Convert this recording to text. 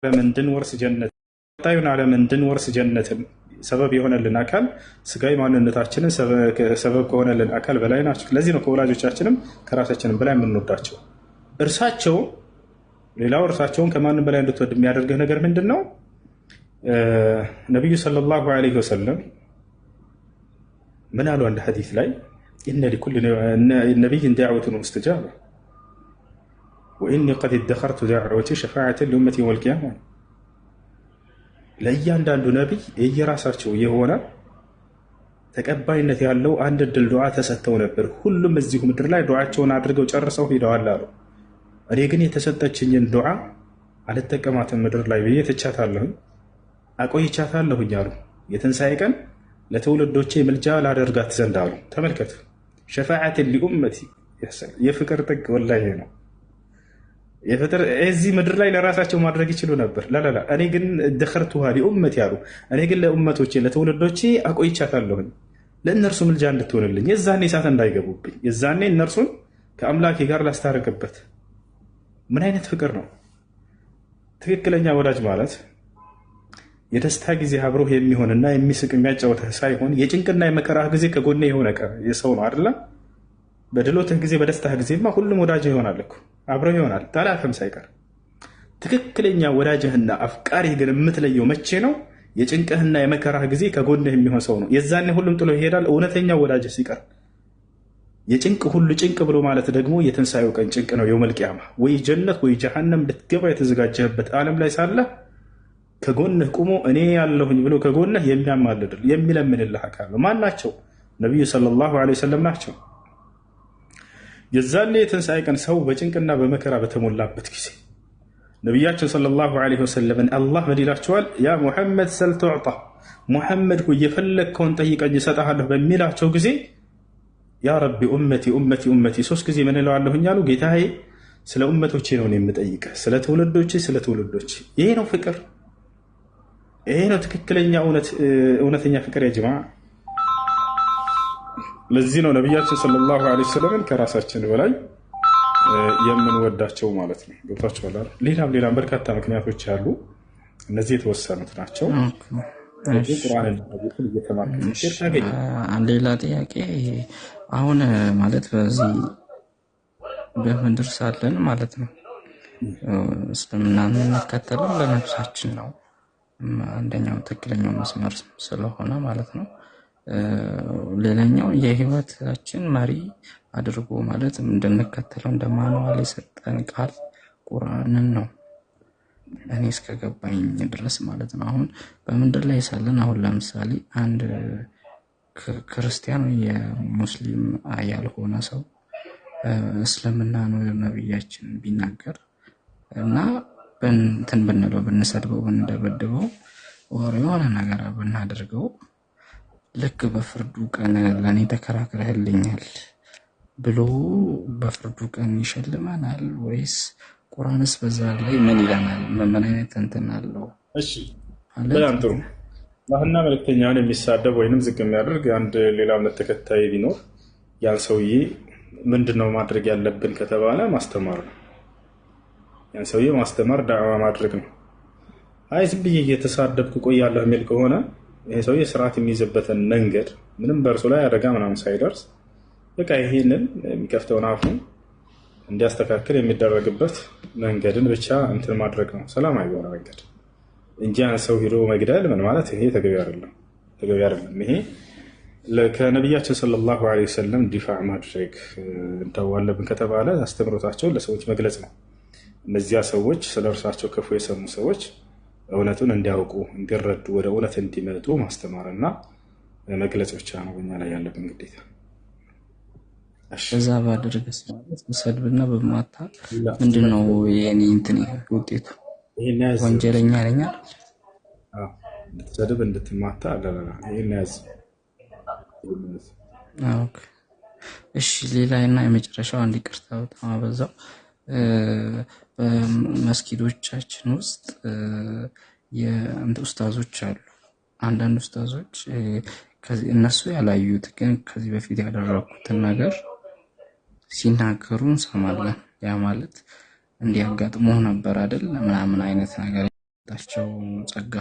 ዓለም እንድንወርስ ጀነት ቀጣዩን ዓለም እንድንወርስ ጀነትን ሰበብ የሆነልን አካል ስጋዊ ማንነታችንን ሰበብ ከሆነልን አካል በላይ ናቸው። ለዚህ ነው ከወላጆቻችንም ከራሳችንም በላይ የምንወዳቸው። እርሳቸው ሌላው እርሳቸውን ከማንም በላይ እንድትወድ የሚያደርግህ ነገር ምንድን ነው? ነቢዩ ሰለላሁ ዐለይሂ ወሰለም ምን አሉ? አንድ ሐዲስ ላይ ኢነ ሊኩሊ ነቢይን ዳዕወቱን ሙስተጃባ ወኢኒ ቀድ ኢደኸርቱ ዳዕወቲ ሸፋዓተን ሊኡመቲ የውመል ቂያማ። ለእያንዳንዱ ነቢይ የየራሳቸው የሆነ ተቀባይነት ያለው አንድ እድል ዱዓ ተሰጥተው ነበር። ሁሉም እዚሁ ምድር ላይ ዱዓቸውን አድርገው ጨርሰው ሄደዋል አሉ። እኔ ግን የተሰጠችኝን ዱዓ አልጠቀማትም ምድር ላይ ብዬ ትቻታለሁኝ፣ አቆይቻታለሁኝ አሉ። የትንሣኤ ቀን ለትውልዶቼ ምልጃ ላደርጋት ዘንድ አሉ። ተመልከቱ፣ ሸፋዓትን ሊኡመቲ የፍቅር ጥግ ወላሂ ነው። እዚህ ምድር ላይ ለራሳቸው ማድረግ ይችሉ ነበር። ላላላ እኔ ግን ደኸርቱሃ ሊኡመቲ አሉ። እኔ ግን ለኡመቶቼ ለትውልዶቼ አቆይቻታለሁኝ ለእነርሱ ምልጃ እንድትሆንልኝ፣ የዛኔ እሳት እንዳይገቡብኝ፣ የዛኔ እነርሱን ከአምላኬ ጋር ላስታርቅበት። ምን አይነት ፍቅር ነው! ትክክለኛ ወዳጅ ማለት የደስታ ጊዜ አብሮህ የሚሆንና የሚስቅ የሚያጫወትህ ሳይሆን የጭንቅና የመከራህ ጊዜ ከጎኔ የሆነ የሰው ነው አይደለም። በድሎትህ ጊዜ በደስታህ ጊዜማ ሁሉም ወዳጅ ይሆናል እኮ አብረው ይሆናል ጠላትም ሳይቀር። ትክክለኛ ወዳጅህና አፍቃሪህ ግን የምትለየው መቼ ነው? የጭንቅህና የመከራህ ጊዜ ከጎንህ የሚሆን ሰው ነው። የዛኔ ሁሉም ጥሎ ይሄዳል። እውነተኛ ወዳጅህ ሲቀር የጭንቅ ሁሉ ጭንቅ ብሎ ማለት ደግሞ የትንሣኤው ቀን ጭንቅ ነው። የውመል ቂያማ ወይ ጀነት ወይ ጀሃነም ልትገባ የተዘጋጀህበት ዓለም ላይ ሳለህ ከጎንህ ቁሞ እኔ ያለሁኝ ብሎ ከጎንህ የሚያማልድል የሚለምንልህ አካል ነው። ማን ናቸው? ነቢዩ ሰለላሁ ዐለይሂ ወሰለም ናቸው። የዛኔ የትንሣኤ ቀን ሰው በጭንቅና በመከራ በተሞላበት ጊዜ ነቢያችን ሰለላሁ ዐለይሂ ወሰለምን አላህ ምን ይላቸዋል? ያ ሙሐመድ ሰል ቱዕጣ፣ ሙሐመድ ሆይ የፈለግከውን ጠይቀኝ እሰጥሃለሁ በሚላቸው ጊዜ ያ ረቢ ኡመቲ ኡመቲ ኡመቲ ሶስት ጊዜ ምን እለዋለሁኝ አሉ። ጌታዬ ስለ ኡመቶቼ ነው የምጠይቅህ፣ ስለ ትውልዶቼ ስለ ትውልዶቼ። ይሄ ነው ፍቅር፣ ይሄ ነው ትክክለኛ እውነተኛ ፍቅር ያ ጀማዓ። ለዚህ ነው ነቢያችን ሰለላሁ ዐለይሂ ወሰለም ከራሳችን በላይ የምንወዳቸው ማለት ነው። ገብታችኋል? ሌላም በርካታ ምክንያቶች አሉ። እነዚህ የተወሰኑት ናቸው። ሌላ ጥያቄ አሁን ማለት በዚህ በምድር ሳለን ማለት ነው እስልምና የምንከተለው ለነፍሳችን ነው። አንደኛው ትክክለኛው መስመር ስለሆነ ማለት ነው። ሌላኛው የህይወታችን መሪ አድርጎ ማለት እንድንከተለው እንደ ማንዋል የሰጠን ቃል ቁርአንን ነው፣ እኔ እስከገባኝ ድረስ ማለት ነው። አሁን በምድር ላይ ሳለን አሁን ለምሳሌ አንድ ክርስቲያን የሙስሊም ያልሆነ ሰው እስልምና ነው ነብያችን ቢናገር እና እንትን ብንለው ብንሰድበው ብንደበድበው ወር የሆነ ነገር ብናደርገው ልክ በፍርዱ ቀን ለኔ ተከራክረህልኛል ብሎ በፍርዱ ቀን ይሸልመናል ወይስ ቁርአንስ በዛ ላይ ምን ይለናል? ምን አይነት እንትን አለው? እሺ በጣም ጥሩ። አላህና መልእክተኛውን የሚሳደብ ወይንም ዝቅ የሚያደርግ አንድ ሌላ እምነት ተከታይ ቢኖር ያን ሰውዬ ምንድነው ማድረግ ያለብን ከተባለ ማስተማር ነው። ያን ሰውዬ ማስተማር ዳዕዋ ማድረግ ነው። አይ ዝም ብዬ እየተሳደብኩ ቆያለሁ የሚል ከሆነ ይሄ ሰውዬ ስርዓት የሚይዝበትን መንገድ ምንም በእርሱ ላይ አደጋ ምናምን ሳይደርስ በቃ ይሄንን የሚከፍተውን አፉን እንዲያስተካክል የሚደረግበት መንገድን ብቻ እንትን ማድረግ ነው፣ ሰላማዊ የሆነ መንገድ እንጂ ያን ሰው ሄዶ መግደል ምን ማለት ይሄ ተገቢ አይደለም። ይሄ ከነቢያችን ሰለላሁ ዐለይሂ ወሰለም ዲፋዕ ማድረግ እንተዋለብን ከተባለ አስተምሮታቸውን ለሰዎች መግለጽ ነው። እነዚያ ሰዎች ስለ እርሳቸው ክፉ የሰሙ ሰዎች እውነቱን እንዲያውቁ እንዲረዱ ወደ እውነት እንዲመጡ ማስተማርና መግለጽ ብቻ ነው በእኛ ላይ ያለብን ግዴታ። እዛ ባደረገስ ማለት ሰድብና በማታ ምንድነው የኔ እንትን ውጤቱ? ወንጀለኛ ነኝ አይደል? እንድትሰድብ እንድትማታ አለና ይሄን ያዝ። ኦኬ እሺ። ሌላና የመጨረሻው አንድ ይቅርታ በጣም አበዛው። በመስጊዶቻችን ውስጥ ኡስታዞች አሉ። አንዳንድ ኡስታዞች እነሱ ያላዩት ግን ከዚህ በፊት ያደረኩትን ነገር ሲናገሩ እንሰማለን። ያ ማለት እንዲያጋጥሞ ነበር አይደል ምናምን አይነት ነገር የሰጣቸው ጸጋ